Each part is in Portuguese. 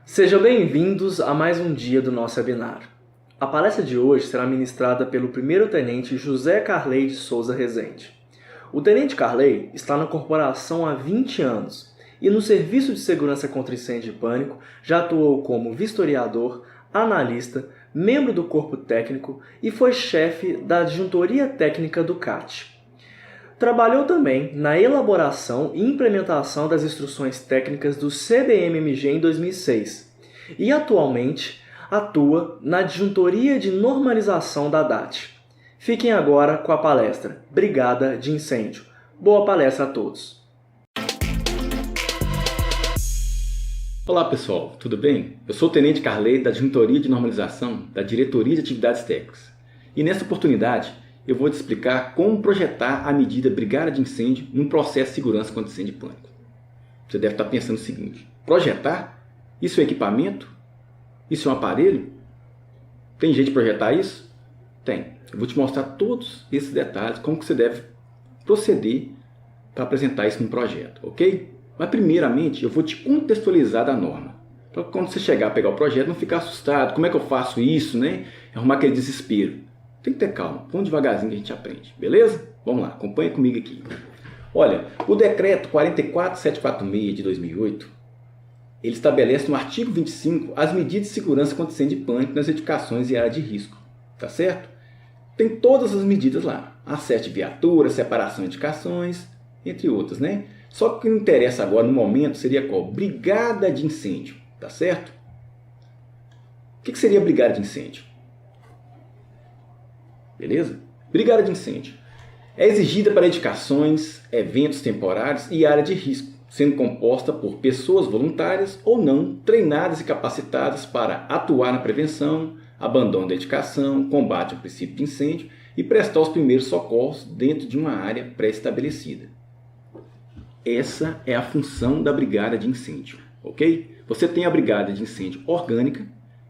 Sejam bem-vindos a mais um dia do nosso webinar. A palestra de hoje será ministrada pelo primeiro-tenente José Carley de Souza Rezende. O tenente Carley está na corporação há 20 anos e no Serviço de Segurança contra Incêndio e Pânico já atuou como vistoriador, analista, membro do corpo técnico e foi chefe da adjuntoria técnica do CAT. Trabalhou também na elaboração e implementação das instruções técnicas do CBMMG em 2006 e atualmente atua na adjuntoria de normalização da DAT. Fiquem agora com a palestra Brigada de Incêndio. Boa palestra a todos! Olá pessoal, tudo bem? Eu sou o Tenente Carley da Adjuntoria de Normalização da Diretoria de Atividades Técnicas e nessa oportunidade eu vou te explicar como projetar a medida Brigada de Incêndio num processo de segurança contra incêndio e pânico. Você deve estar pensando o seguinte: projetar? Isso é equipamento? Isso é um aparelho? Tem jeito de projetar isso? Tem. Eu vou te mostrar todos esses detalhes, como que você deve proceder para apresentar isso num projeto, ok? Mas primeiramente eu vou te contextualizar da norma. Para quando você chegar a pegar o projeto não ficar assustado. Como é que eu faço isso, né? Arrumar aquele desespero. Tem que ter calma, vamos devagarzinho que a gente aprende, beleza? Vamos lá, acompanha comigo aqui. Olha, o decreto 44746 de 2008, ele estabelece no artigo 25 as medidas de segurança contra incêndio e pânico nas edificações e áreas de risco, tá certo? Tem todas as medidas lá, acesso de viaturas, separação de edificações, entre outras, né? Só que o que me interessa agora no momento seria qual? Brigada de incêndio, tá certo? O que seria brigada de incêndio? Beleza? Brigada de incêndio é exigida para edificações, eventos temporários e área de risco, sendo composta por pessoas voluntárias ou não treinadas e capacitadas para atuar na prevenção, abandono da edificação, combate ao princípio de incêndio e prestar os primeiros socorros dentro de uma área pré-estabelecida. Essa é a função da brigada de incêndio, ok? Você tem a brigada de incêndio orgânica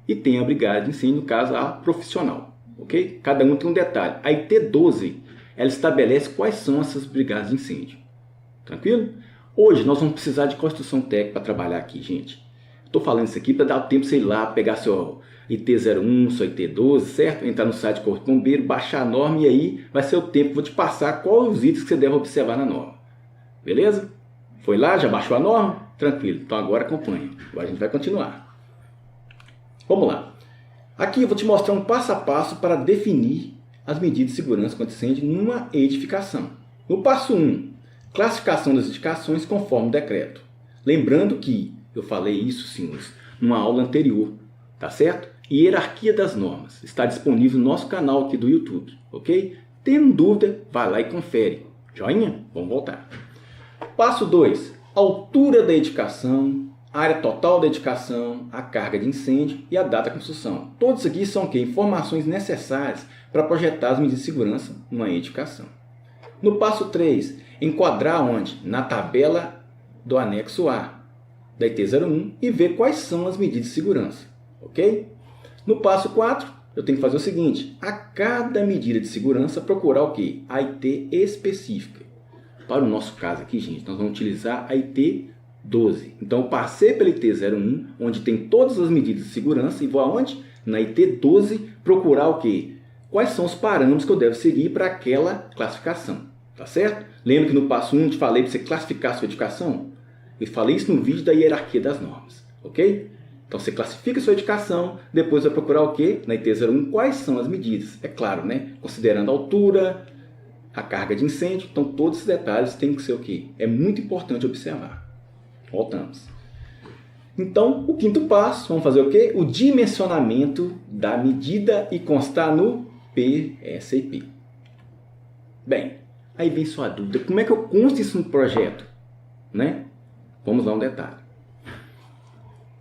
e tem a brigada de incêndio, no caso, a profissional. Okay? Cada um tem um detalhe. A IT-12 ela estabelece quais são essas brigadas de incêndio. Tranquilo? Hoje nós vamos precisar de construção técnica para trabalhar aqui, gente. Estou falando isso aqui para dar o tempo de você ir lá, pegar seu IT-01, seu IT-12, certo? Entrar no site do Corpo de Bombeiro, baixar a norma e aí vai ser o tempo. Vou te passar quais os itens que você deve observar na norma. Beleza? Foi lá? Já baixou a norma? Tranquilo. Então agora acompanha. Agora a gente vai continuar. Vamos lá. Aqui eu vou te mostrar um passo a passo para definir as medidas de segurança contra incêndio numa edificação. No passo 1, classificação das edificações conforme o decreto. Lembrando que eu falei isso, senhores, numa aula anterior, tá certo? Hierarquia das normas. Está disponível no nosso canal aqui do YouTube, ok? Tendo dúvida, vai lá e confere. Joinha? Vamos voltar. Passo 2, altura da edificação, área total da edificação, a carga de incêndio e a data de construção. Todos isso aqui são o quê? Informações necessárias para projetar as medidas de segurança numa edificação. No passo 3, enquadrar onde? Na tabela do anexo A da IT-01 e ver quais são as medidas de segurança. Ok? No passo 4, eu tenho que fazer o seguinte: a cada medida de segurança procurar o quê? A IT específica. Para o nosso caso aqui, gente, nós vamos utilizar a IT-12. Então, eu passei pela IT-01, onde tem todas as medidas de segurança, e vou aonde? Na IT-12, procurar o quê? Quais são os parâmetros que eu devo seguir para aquela classificação. Tá certo? Lembra que no passo 1 eu te falei para você classificar a sua edificação? Eu falei isso no vídeo da hierarquia das normas. Ok? Então, você classifica a sua edificação, depois vai procurar o quê? Na IT-01, quais são as medidas? É claro, né? Considerando a altura, a carga de incêndio. Então, todos esses detalhes têm que ser o quê? É muito importante observar. Voltamos. Então, o quinto passo, vamos fazer o quê? O dimensionamento da medida e constar no PSIP. Bem, aí vem sua dúvida. Como é que eu consto isso no projeto? Né? Vamos lá um detalhe.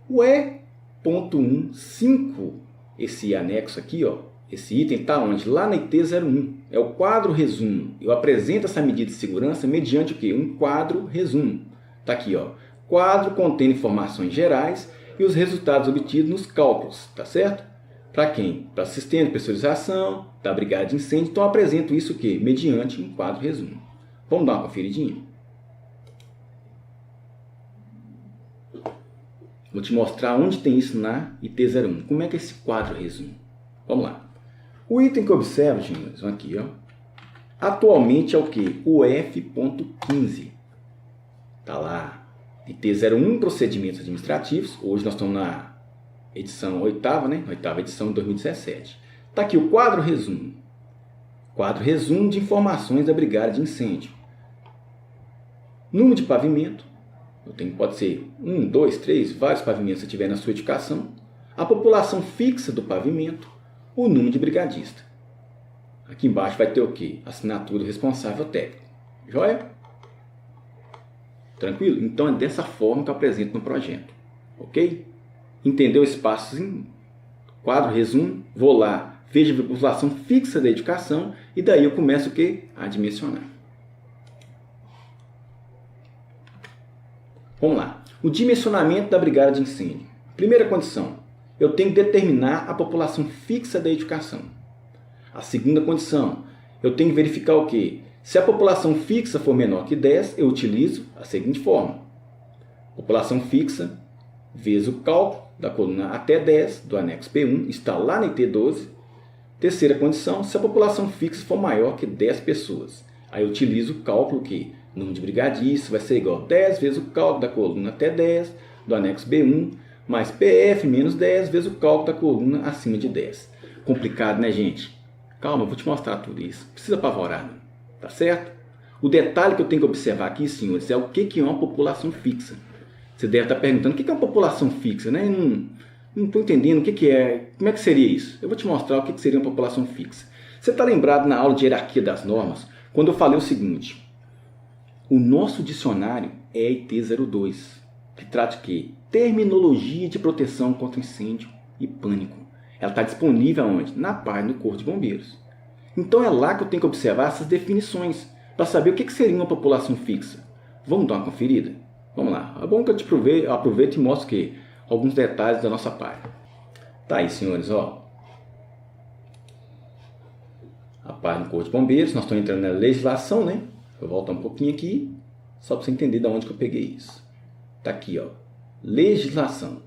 O E.15, esse anexo aqui, ó, esse item está onde? Lá na IT-01. É o quadro resumo. Eu apresento essa medida de segurança mediante o quê? Um quadro resumo. Está aqui, ó. Quadro contém informações gerais e os resultados obtidos nos cálculos, tá certo? Para quem? Para sistema de pressurização, da brigada de incêndio. Então, eu apresento isso o quê? Mediante um quadro resumo. Vamos dar uma conferidinha? Vou te mostrar onde tem isso na IT01. Como é que é esse quadro resumo? Vamos lá. O item que eu observo, senhores, aqui, ó, atualmente é o que? O F.15. Está lá. IT01, procedimentos administrativos. Hoje nós estamos na edição 8ª, né? 8ª edição de 2017. Está aqui o quadro resumo. Quadro resumo de informações da brigada de incêndio. Número de pavimento. Pode ser 1, 2, 3, vários pavimentos se tiver na sua edificação. A população fixa do pavimento. O número de brigadista. Aqui embaixo vai ter o quê? Assinatura do responsável técnico. Joia? Tranquilo? Então é dessa forma que eu apresento no projeto. Ok? Entendeu esse passozinho? Quadro resumo. Vou lá, vejo a população fixa da edificação e daí eu começo o quê? A dimensionar. Vamos lá. O dimensionamento da brigada de incêndio. Primeira condição. Eu tenho que determinar a população fixa da edificação. A segunda condição. Eu tenho que verificar o quê? Se a população fixa for menor que 10, eu utilizo a seguinte forma. População fixa vezes o cálculo da coluna até 10 do anexo P1 está lá na IT12. Terceira condição. Se a população fixa for maior que 10 pessoas. Aí eu utilizo o cálculo que número de brigadistas vai ser igual a 10 vezes o cálculo da coluna até 10 do anexo B1 mais PF menos 10 vezes o cálculo da coluna acima de 10. Complicado, né, gente? Calma, eu vou te mostrar tudo isso. Não precisa apavorar, não. Tá certo? O detalhe que eu tenho que observar aqui, senhores, é o que é uma população fixa. Você deve estar perguntando, o que é uma população fixa, né? Não estou entendendo o que é, como é que seria isso? Eu vou te mostrar o que seria uma população fixa. Você está lembrado na aula de hierarquia das normas, quando eu falei o seguinte, o nosso dicionário é IT02, que trata de quê? Terminologia de proteção contra incêndio e pânico. Ela está disponível aonde? Na página do Corpo de Bombeiros. Então é lá que eu tenho que observar essas definições, para saber o que seria uma população fixa. Vamos dar uma conferida? Vamos lá. É bom que eu aproveito e mostro que alguns detalhes da nossa página. Tá aí, senhores, ó. A página do Corpo de Bombeiros, nós estamos entrando na legislação, né? Eu vou voltar um pouquinho aqui, só para você entender de onde que eu peguei isso. Tá aqui, ó. Legislação.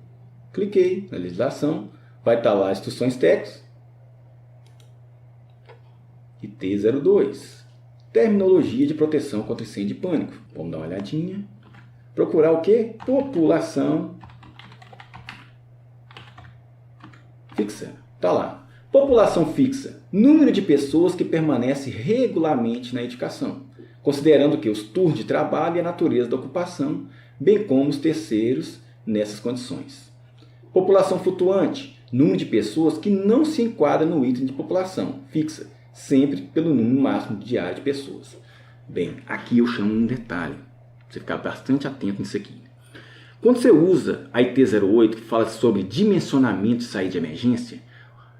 Cliquei na legislação, vai estar lá instruções técnicas. IT02. Terminologia de proteção contra incêndio e pânico. Vamos dar uma olhadinha. Procurar o quê? População fixa. Tá lá. População fixa. Número de pessoas que permanece regularmente na edificação, considerando que os turnos de trabalho e a natureza da ocupação, bem como os terceiros nessas condições. População flutuante. Número de pessoas que não se enquadra no item de população fixa, sempre pelo número máximo diário de pessoas. Bem, aqui eu chamo um detalhe. Você ficar bastante atento nisso aqui. Quando você usa a IT08, que fala sobre dimensionamento de saída de emergência,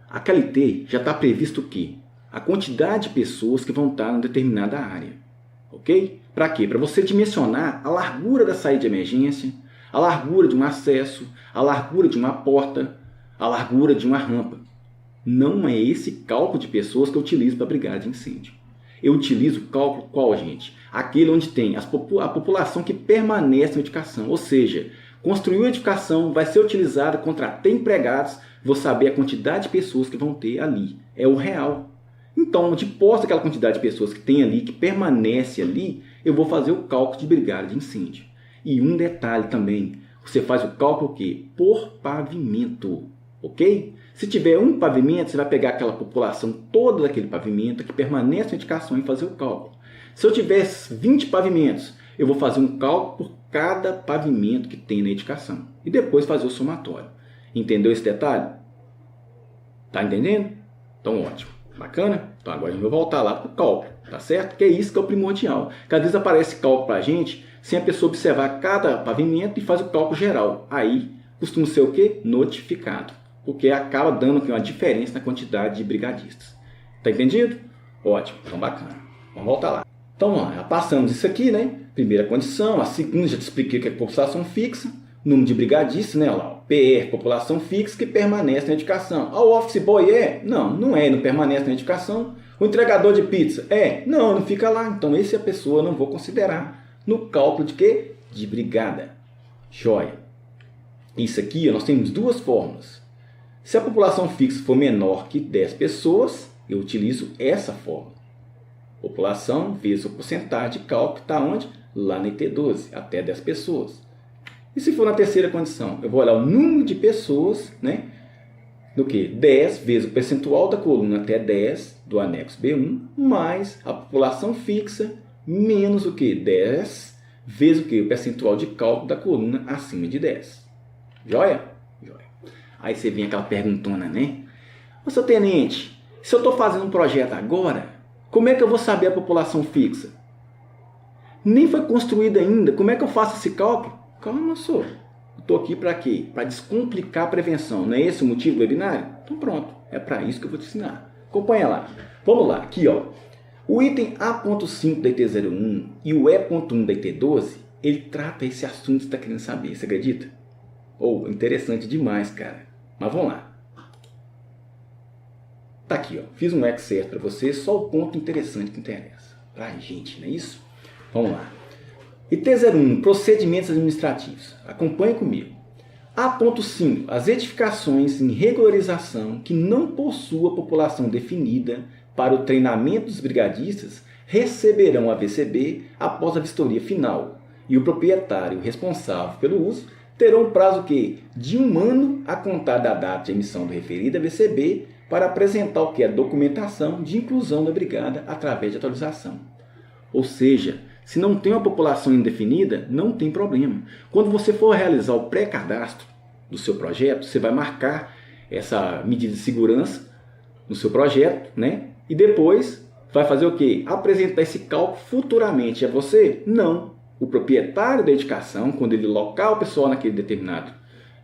aquela IT já está previsto o quê? A quantidade de pessoas que vão estar em determinada área. Ok? Para quê? Para você dimensionar a largura da saída de emergência, a largura de um acesso, a largura de uma porta, a largura de uma rampa. Não é esse cálculo de pessoas que eu utilizo para brigada de incêndio. Eu utilizo o cálculo qual, gente? Aquele onde tem a população que permanece na edificação. Ou seja, construiu a edificação, vai ser utilizada, contratei empregados, vou saber a quantidade de pessoas que vão ter ali. É o real. Então, de posse daquela quantidade de pessoas que tem ali, que permanece ali, eu vou fazer o cálculo de brigada de incêndio. E um detalhe também, você faz o cálculo o quê? Por pavimento. Ok? Se tiver um pavimento, você vai pegar aquela população toda daquele pavimento que permanece na edificação e fazer o cálculo. Se eu tiver 20 pavimentos, eu vou fazer um cálculo por cada pavimento que tem na edificação. E depois fazer o somatório. Entendeu esse detalhe? Tá entendendo? Então ótimo. Bacana? Então agora a gente vai voltar lá para o cálculo. Tá certo? Que é isso que é o primordial. Que às vezes aparece cálculo para a gente sem a pessoa observar cada pavimento e faz o cálculo geral. Aí costuma ser o quê? Notificado. Porque acaba dando uma diferença na quantidade de brigadistas. Tá entendido? Ótimo, então bacana. Vamos voltar lá. Então, ó, já passamos isso aqui, né? Primeira condição, a segunda já te expliquei o que é população fixa, número de brigadistas, né? Lá, PR, população fixa que permanece na edificação. Ah, o office boy é? Não, não é, não permanece na edificação. O entregador de pizza é? Não, não fica lá. Então, essa é a pessoa, não vou considerar no cálculo de quê? De brigada. Joia. Isso aqui, nós temos duas fórmulas. Se a população fixa for menor que 10 pessoas, eu utilizo essa fórmula. População vezes a porcentagem de cálculo está onde? Lá na IT12, até 10 pessoas. E se for na terceira condição? Eu vou olhar o número de pessoas, né? Do que? 10 vezes o percentual da coluna até 10 do anexo B1, mais a população fixa, menos o que? 10 vezes o que? O percentual de cálculo da coluna acima de 10. Joia? Joia. Aí você vem aquela perguntona, né? Ô, seu tenente, se eu estou fazendo um projeto agora, como é que eu vou saber a população fixa? Nem foi construída ainda. Como é que eu faço esse cálculo? Calma, senhor. Eu estou aqui para quê? Para descomplicar a prevenção. Não é esse o motivo do webinário? Então pronto. É para isso que eu vou te ensinar. Acompanha lá. Vamos lá. Aqui, ó. O item A.5 da IT01 e o E.1 da IT12, ele trata esse assunto que você está querendo saber. Você acredita? Interessante demais, cara. Mas vamos lá. Tá aqui, ó. Fiz um excerto para você, só o ponto interessante que interessa pra gente, não é isso? Vamos lá. IT01, procedimentos administrativos. Acompanhe comigo. A.5, as edificações em regularização que não possuam população definida para o treinamento dos brigadistas receberão a VCB após a vistoria final e o proprietário responsável pelo uso terão um prazo que de 1 ano a contar da data de emissão do referido VCB para apresentar o que é documentação de inclusão da brigada através de atualização. Ou seja, se não tem uma população indefinida, não tem problema. Quando você for realizar o pré-cadastro do seu projeto, você vai marcar essa medida de segurança no seu projeto, né? E depois vai fazer o quê? Apresentar esse cálculo futuramente. É você? Não. O proprietário da edificação, quando ele locar o pessoal naquele determinado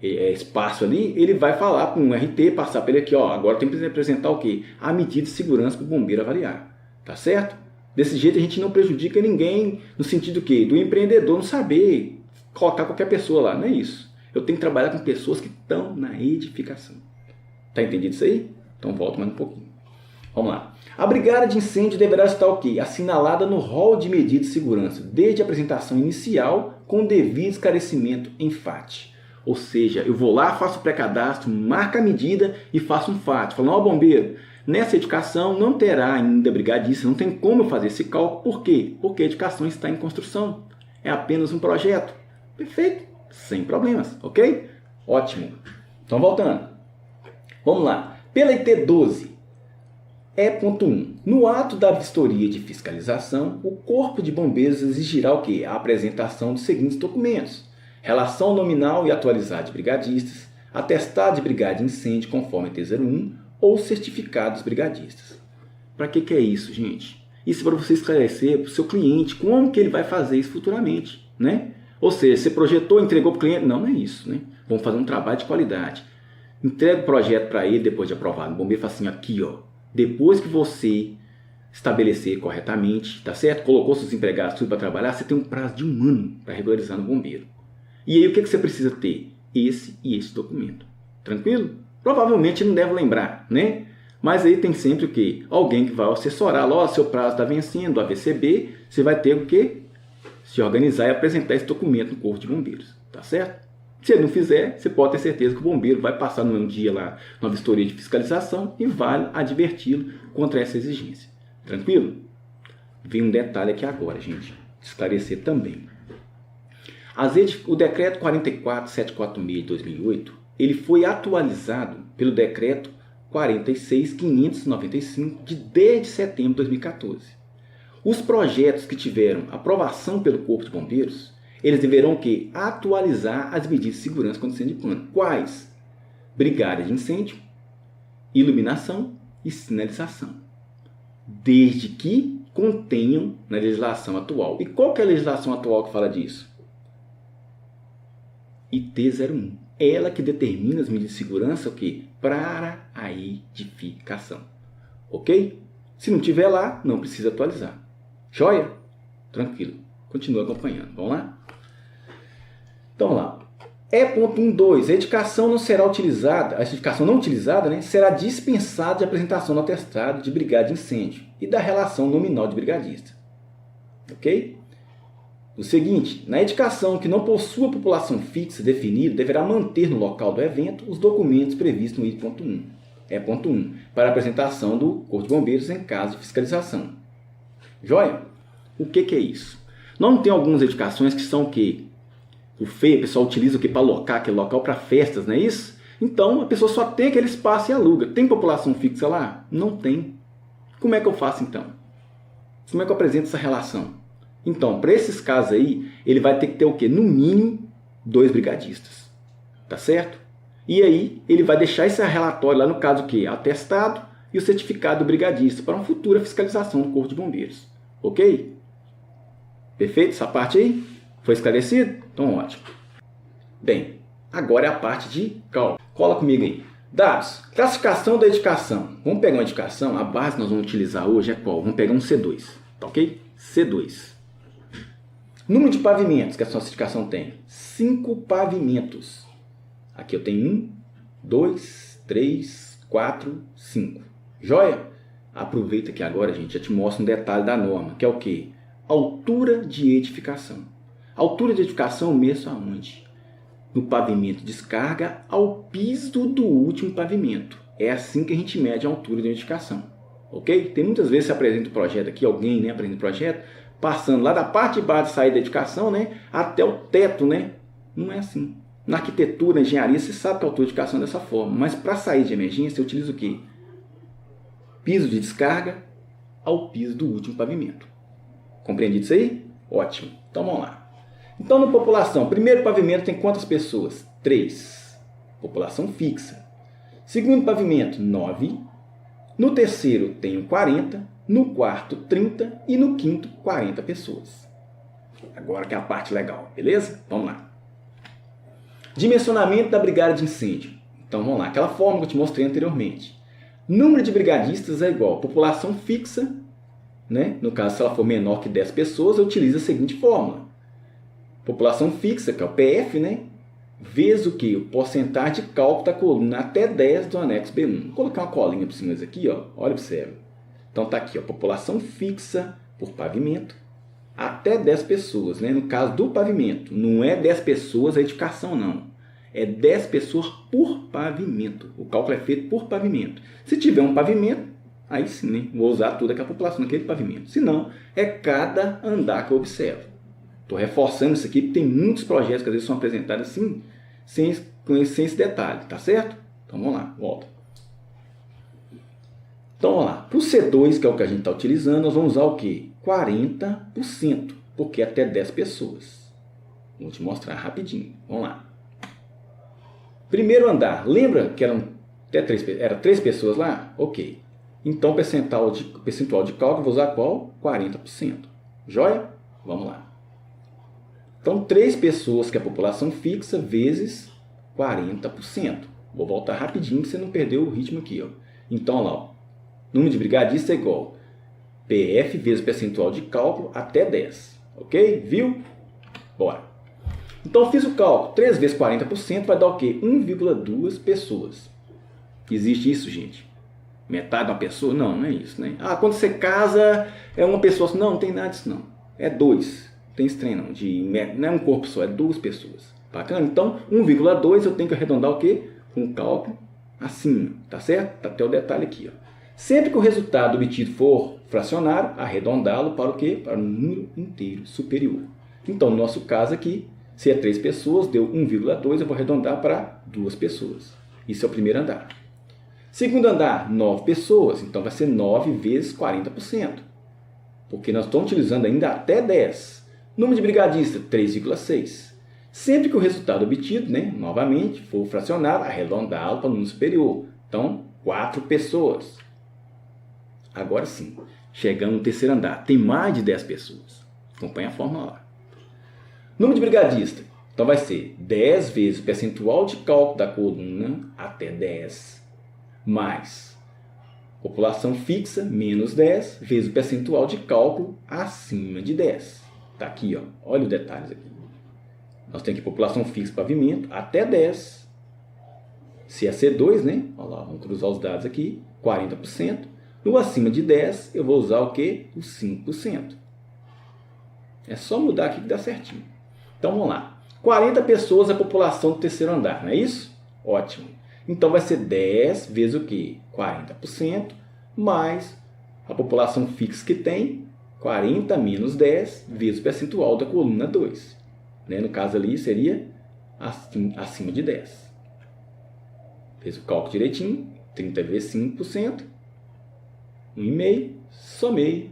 espaço ali, ele vai falar com um RT, passar para ele aqui, ó, agora tem que apresentar o quê? A medida de segurança para o bombeiro avaliar. Tá certo? Desse jeito a gente não prejudica ninguém, no sentido que do empreendedor não saber colocar qualquer pessoa lá. Não é isso. Eu tenho que trabalhar com pessoas que estão na edificação. Tá entendido isso aí? Então volta mais um pouquinho. Vamos lá. A brigada de incêndio deverá estar o quê? Assinalada no rol de medidas de segurança, desde a apresentação inicial, com devido esclarecimento em FAT. Ou seja, eu vou lá, faço o pré-cadastro, marco a medida e faço um FAT. Falando, ó, bombeiro, nessa edificação não terá ainda brigadista, não tem como eu fazer esse cálculo. Por quê? Porque a edificação está em construção. É apenas um projeto. Perfeito? Sem problemas, ok? Ótimo. Então, voltando. Vamos lá. Pela IT12, E.1. No ato da vistoria de fiscalização, o Corpo de Bombeiros exigirá o quê? A apresentação dos seguintes documentos. Relação nominal e atualizada de brigadistas, atestado de brigada de incêndio conforme IT01 ou certificado dos brigadistas. Para que é isso, gente? Isso é para você esclarecer para o seu cliente como que ele vai fazer isso futuramente, né? Ou seja, você projetou, entregou para o cliente? Não, não é isso, né? Vamos fazer um trabalho de qualidade. Entrega o projeto para ele depois de aprovado. O bombeiro fala assim, aqui, ó, depois que você estabelecer corretamente, tá certo? Colocou seus empregados tudo para trabalhar, você tem um prazo de 1 ano para regularizar no bombeiro. E aí o que você precisa ter? Esse e esse documento. Tranquilo? Provavelmente não deve lembrar, né? Mas aí tem sempre o quê? Alguém que vai assessorar, ó, seu prazo está vencendo, a VCB, você vai ter o quê? Se organizar e apresentar esse documento no Corpo de Bombeiros, tá certo? Se ele não fizer, você pode ter certeza que o bombeiro vai passar no mesmo dia lá na vistoria de fiscalização e vai adverti-lo contra essa exigência. Tranquilo? Vem um detalhe aqui agora, gente. Esclarecer também. O decreto 44746 de 2008, ele foi atualizado pelo decreto 46595 de 10 de setembro de 2014. Os projetos que tiveram aprovação pelo Corpo de Bombeiros, eles deverão o quê? Atualizar as medidas de segurança contra incêndio de plano. Quais? Brigada de incêndio, iluminação e sinalização. Desde que contenham na legislação atual. E qual que é a legislação atual que fala disso? IT01. Ela que determina as medidas de segurança o quê? Para a edificação. Ok? Se não tiver lá, não precisa atualizar. Joia? Tranquilo. Continua acompanhando. Vamos lá? Então, vamos lá. E.12. A edificação não será utilizada, a edificação não utilizada, né, será dispensada de apresentação do atestado de brigada de incêndio e da relação nominal de brigadista. Ok? O seguinte, na edificação que não possua população fixa definida, deverá manter no local do evento os documentos previstos no item ponto 1. Ponto 1, para apresentação do Corpo de Bombeiros em caso de fiscalização. Joia? O que é isso? Não tem algumas edificações que são o quê? O feio, o pessoal utiliza o quê? Para alocar aquele local para festas, não é isso? Então, a pessoa só tem aquele espaço e aluga. Tem população fixa lá? Não tem. Como é que eu faço então? Como é que eu apresento essa relação? Então, para esses casos aí, ele vai ter que ter o quê? No mínimo, 2 brigadistas. Tá certo? E aí, ele vai deixar esse relatório lá no caso o quê? Atestado e o certificado do brigadista para uma futura fiscalização do Corpo de Bombeiros. Ok? Perfeito? Essa parte aí? Foi esclarecido? Então, ótimo. Bem, agora é a parte de cálculo. Cola comigo aí. Dados. Classificação da edificação. Vamos pegar uma edificação. A base que nós vamos utilizar hoje é qual? Vamos pegar um C2. Tá ok? C2. Número de pavimentos que a nossa edificação tem. 5 pavimentos. Aqui eu tenho 1, 2, 3, 4, 5. Joia? Aproveita que agora, gente, já te mostro um detalhe da norma, que é o quê? Altura de edificação. Altura de edificação eu meço aonde? No pavimento de descarga ao piso do último pavimento. É assim que a gente mede a altura de edificação. Ok? Tem muitas vezes que se apresenta o projeto aqui, alguém, né, apresenta o projeto, passando lá da parte de baixo de saída da edificação, né, até o teto, né? Não é assim. Na arquitetura, na engenharia, você sabe que a altura de edificação é dessa forma. Mas para sair de emergência, você utiliza o quê? Piso de descarga ao piso do último pavimento. Compreendido isso aí? Ótimo. Então vamos lá. Então, na população, primeiro pavimento tem quantas pessoas? 3. População fixa. Segundo pavimento, 9. No terceiro, tenho 40. No quarto, 30. E no quinto, 40 pessoas. Agora que é a parte legal, beleza? Vamos lá. Dimensionamento da brigada de incêndio. Então, vamos lá. Aquela forma que eu te mostrei anteriormente. Número de brigadistas é igual a população fixa, né? No caso, se ela for menor que 10 pessoas, eu utilizo a seguinte fórmula. População fixa, que é o PF, né? Vezes o que? O porcentagem de cálculo da coluna até 10 do anexo B1. Vou colocar uma colinha por cima disso aqui, ó. Olha, observa. Então tá aqui, ó, população fixa por pavimento até 10 pessoas, né? No caso do pavimento, não é 10 pessoas a edificação, não. É 10 pessoas por pavimento. O cálculo é feito por pavimento. Se tiver um pavimento, aí sim, né? Vou usar toda aquela população naquele pavimento. Se não, é cada andar que eu observo. Estou reforçando isso aqui, porque tem muitos projetos que às vezes são apresentados assim, sem esse detalhe, tá certo? Então vamos lá, volta. Então vamos lá. Para o C2, que é o que a gente está utilizando, nós vamos usar o quê? 40%, porque é até 10 pessoas. Vou te mostrar rapidinho. Vamos lá. Primeiro andar, lembra que eram até 3 pessoas lá? Ok. Então, percentual de cálculo, vou usar qual? 40%. Joia? Vamos lá. Então, 3 pessoas, que é a população fixa, vezes 40%. Vou voltar rapidinho, para você não perder o ritmo aqui. Ó. Então, olha lá. Ó. Número de brigadistas é igual PF vezes percentual de cálculo até 10. Ok? Viu? Bora. Então, fiz o cálculo. 3 vezes 40% vai dar o quê? 1,2 pessoas. Existe isso, gente? Metade de uma pessoa? Não, não é isso, né? Ah, quando você casa, é uma pessoa. Não, não tem nada disso, não. É 2. Não tem esse trem, não. Não é um corpo só, é 2 pessoas. Bacana? Então, 1,2 eu tenho que arredondar o quê? Um cálculo acima. Tá certo? Tá até o detalhe aqui, ó. Sempre que o resultado obtido for fracionário, arredondá-lo para o quê? Para o número inteiro superior. Então, no nosso caso aqui, se é 3 pessoas, deu 1,2, eu vou arredondar para 2 pessoas. Isso é o primeiro andar. Segundo andar, 9 pessoas, então vai ser 9 vezes 40%. Porque nós estamos utilizando ainda até 10. Número de brigadistas, 3,6. Sempre que o resultado obtido, né, novamente, for fracionário, arredondá-lo para o número superior. Então, 4 pessoas. Agora sim, chegando no terceiro andar, tem mais de 10 pessoas. Acompanha a fórmula lá. Número de brigadista, então vai ser 10 vezes o percentual de cálculo da coluna até 10, mais população fixa, menos 10, vezes o percentual de cálculo acima de 10. Está aqui, ó. Olha os detalhes aqui. Nós temos aqui população fixa, pavimento, até 10. Se é C2, né? Olha lá, vamos cruzar os dados aqui, 40%. No acima de 10, eu vou usar o quê? O 5%. É só mudar aqui que dá certinho. Então vamos lá. 40 pessoas é a população do terceiro andar, não é isso? Ótimo. Então vai ser 10 vezes o quê? 40% mais a população fixa que tem, 40 menos 10 vezes o percentual da coluna 2. Né? No caso ali seria acima de 10. Fez o cálculo direitinho. 30 vezes 5%. 1,5. Somei.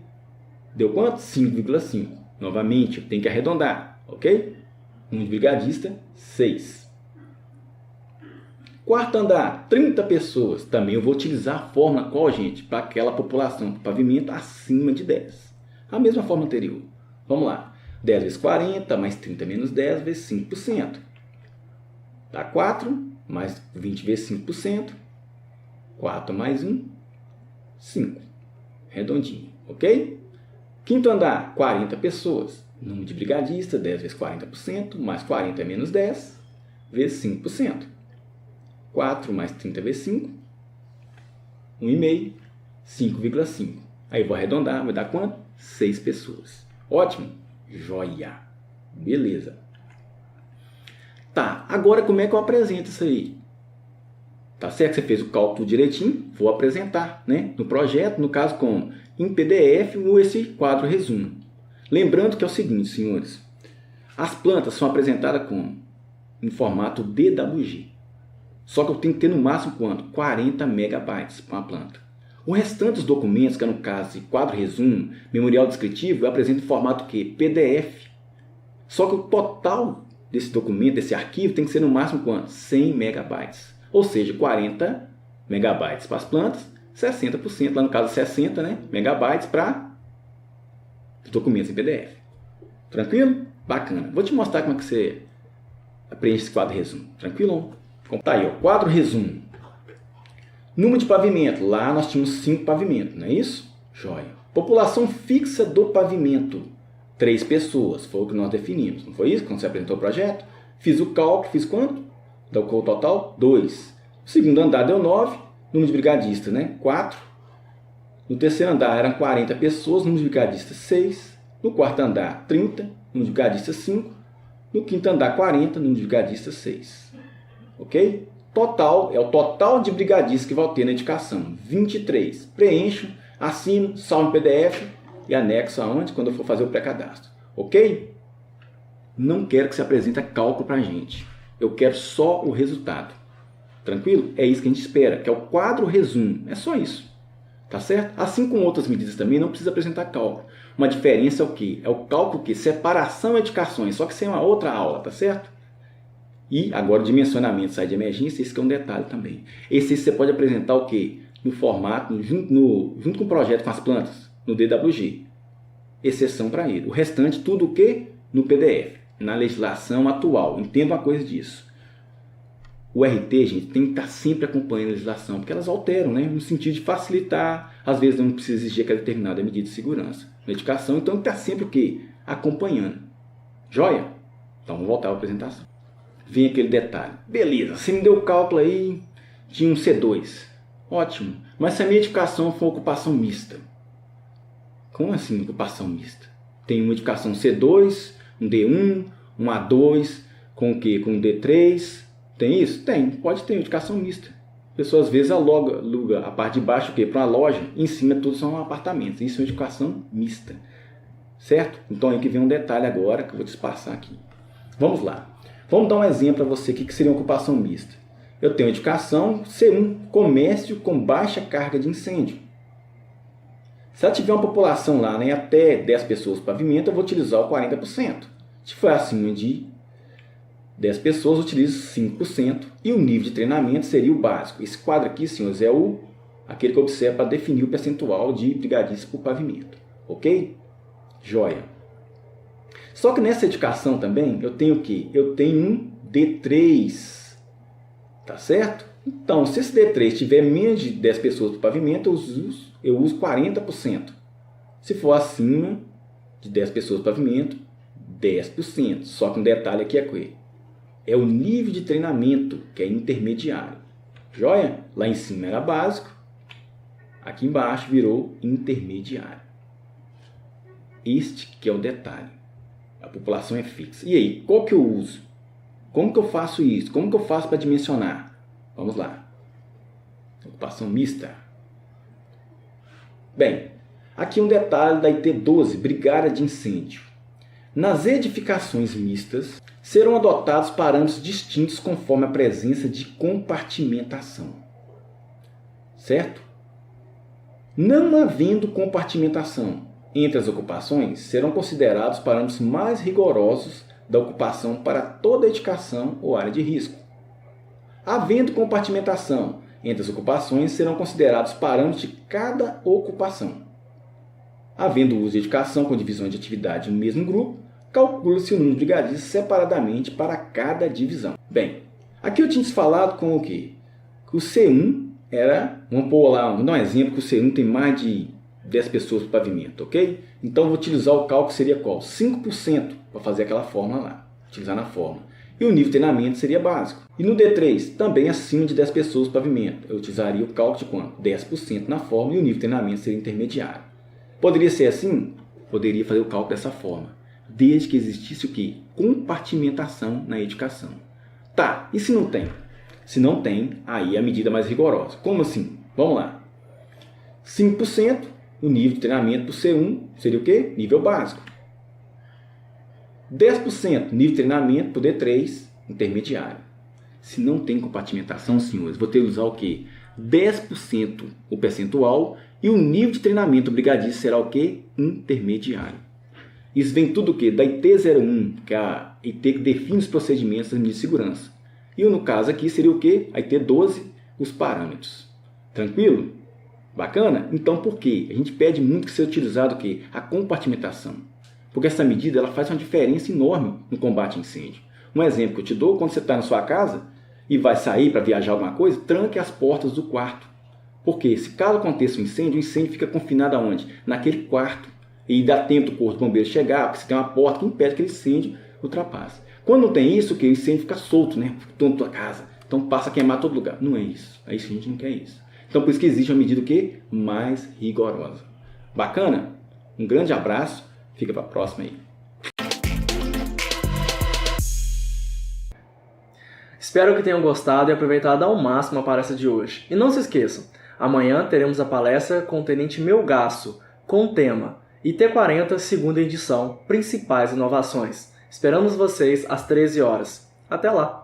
Deu quanto? 5,5. Novamente, tem que arredondar. Ok? Número de brigadista, 6. Quarto andar, 30 pessoas. Também eu vou utilizar a fórmula qual, gente? Para aquela população do pavimento acima de 10. A mesma forma anterior. Vamos lá. 10 vezes 40, mais 30 menos 10 vezes 5%. Dá 4, mais 20 vezes 5%. 4 mais 1, 5. Redondinho, ok? Quinto andar, 40 pessoas. Número de brigadista, 10 vezes 40%, mais 40 menos 10, vezes 5%. 4 mais 30 vezes 5, 1,5, 5,5. Aí vou arredondar, vai dar quanto? 6 pessoas. Ótimo? Joia! Beleza. Tá, agora como é que eu apresento isso aí? Tá certo? Você fez o cálculo direitinho, vou apresentar, né? No projeto, no caso com em PDF ou esse quadro resumo. Lembrando que é o seguinte, senhores. As plantas são apresentadas como? Em formato DWG. Só que eu tenho que ter no máximo quanto? 40 megabytes para uma planta. O restante dos documentos, que é no caso de quadro resumo, memorial descritivo, eu apresento em formato que? PDF. Só que o total desse documento, desse arquivo, tem que ser no máximo quanto? 100 megabytes. Ou seja, 40 megabytes para as plantas, 60%, lá no caso 60, né, megabytes para os documentos em PDF. Tranquilo? Bacana. Vou te mostrar como é que você preenche esse quadro resumo. Tranquilo? Tá aí, ó, quadro resumo. Número de pavimento. Lá nós tínhamos 5 pavimentos, não é isso? Joia. População fixa do pavimento. 3 pessoas. Foi o que nós definimos. Não foi isso? Quando você apresentou o projeto? Fiz o cálculo. Fiz quanto? Deu o total? 2. O segundo andar deu 9. Número de brigadistas, né? 4. No terceiro andar eram 40 pessoas. Número de brigadistas, 6. No quarto andar, 30. Número de brigadistas, 5. No quinto andar, 40. Número de brigadistas, 6. Ok? Total, é o total de brigadistas que vai ter na edificação. 23. Preencho, assino, salvo em PDF e anexo aonde? Quando eu for fazer o pré-cadastro. Ok? Não quero que você apresente cálculo para a gente. Eu quero só o resultado. Tranquilo? É isso que a gente espera, que é o quadro resumo. É só isso. Tá certo? Assim como outras medidas também, não precisa apresentar cálculo. Uma diferença é o quê? É o cálculo que separação e edificações, só que sem uma outra aula, tá certo? E agora o dimensionamento sai de emergência, esse que é um detalhe também. Esse você pode apresentar o quê? No formato, junto com o projeto com as plantas, no DWG. Exceção para ele. O restante, tudo o quê? No PDF, na legislação atual. Entenda uma coisa disso. O RT, gente, tem que estar sempre acompanhando a legislação, porque elas alteram, né? No sentido de facilitar, às vezes não precisa exigir aquela determinada medida de segurança na edificação, então está sempre o quê? Acompanhando. Joia? Então vamos voltar à apresentação. Vem aquele detalhe. Beleza, você me deu o cálculo aí, tinha um C2. Ótimo. Mas se a minha edificação for ocupação mista. Como assim ocupação mista? Tem uma edificação C2, um D1, um A2, com o quê? Com um D3. Tem isso? Tem. Pode ter edificação mista. A pessoa às vezes aluga a parte de baixo o quê? Para uma loja. Em cima tudo são apartamentos. Isso é uma edificação mista. Certo? Então aí que vem um detalhe agora que eu vou te passar aqui. Vamos lá. Vamos dar um exemplo para você. O que seria uma ocupação mista? Eu tenho edificação C1, comércio com baixa carga de incêndio. Se ela tiver uma população lá, né, até 10 pessoas por pavimento, eu vou utilizar o 40%. Se for acima de 10 pessoas, eu utilizo 5%. E o nível de treinamento seria o básico. Esse quadro aqui, senhores, é aquele que eu observo para definir o percentual de brigadistas por pavimento. Ok? Joia. Só que nessa edificação também, eu tenho o quê? Eu tenho um D3. Tá certo? Então, se esse D3 tiver menos de 10 pessoas por pavimento, eu uso 40%. Se for acima de 10 pessoas por pavimento, 10%. Só que um detalhe aqui é que é o nível de treinamento, que é intermediário. Joia? Lá em cima era básico, aqui embaixo virou intermediário. Este que é o detalhe. A população é fixa. E aí, qual que eu uso? Como que eu faço isso? Como que eu faço para dimensionar? Vamos lá. Ocupação mista. Bem, aqui um detalhe da IT12, Brigada de Incêndio. Nas edificações mistas, serão adotados parâmetros distintos conforme a presença de compartimentação. Certo? Não havendo compartimentação entre as ocupações, serão considerados parâmetros mais rigorosos da ocupação para toda edificação ou área de risco. Havendo compartimentação entre as ocupações, serão considerados parâmetros de cada ocupação. Havendo uso de edificação com divisões de atividade no mesmo grupo, calcula-se o número de brigadistas separadamente para cada divisão. Bem, aqui eu tinha falado com o quê? Que o C1 era, vamos pôr lá, vamos dar um exemplo que o C1 tem mais de 10 pessoas no pavimento, ok? Então vou utilizar o cálculo que seria qual? 5% para fazer aquela fórmula lá, utilizar na fórmula. E o nível de treinamento seria básico. E no D3, também acima de 10 pessoas no pavimento, eu utilizaria o cálculo de quanto? 10% na fórmula e o nível de treinamento seria intermediário. Poderia ser assim? Poderia fazer o cálculo dessa forma, desde que existisse o quê? Compartimentação na edificação. Tá, e se não tem? Se não tem, aí é a medida mais rigorosa. Como assim? Vamos lá. 5%, o nível de treinamento do C1 seria o quê? Nível básico. 10%, nível de treinamento para o D3, intermediário. Se não tem compartimentação, senhores, vou ter que usar o quê? 10% o percentual e o nível de treinamento do brigadista será o quê? Intermediário. Isso vem tudo o quê? Da IT01, que é a IT que define os procedimentos das medidas de segurança. E no caso aqui seria o quê? A IT12, os parâmetros. Tranquilo? Bacana? Então por quê? A gente pede muito que seja utilizado o quê? A compartimentação. Porque essa medida ela faz uma diferença enorme no combate a incêndio. Um exemplo que eu te dou, quando você está na sua casa e vai sair para viajar alguma coisa, tranque as portas do quarto. Porque se caso aconteça um incêndio, o incêndio fica confinado aonde? Naquele quarto. E dá tempo do corpo de bombeiro chegar, porque você tem uma porta que impede que aquele incêndio ultrapasse. Quando não tem isso, o incêndio fica solto, né? Fica na tua casa. Então passa a queimar todo lugar. Não é isso. É isso que a gente não quer isso. Então por isso que existe uma medida o quê? Mais rigorosa. Bacana? Um grande abraço. Fica para a próxima aí. Espero que tenham gostado e aproveitado ao máximo a palestra de hoje. E não se esqueçam, amanhã teremos a palestra com o Tenente Melgaço, com o tema IT40, segunda edição, principais inovações. Esperamos vocês às 13 horas. Até lá!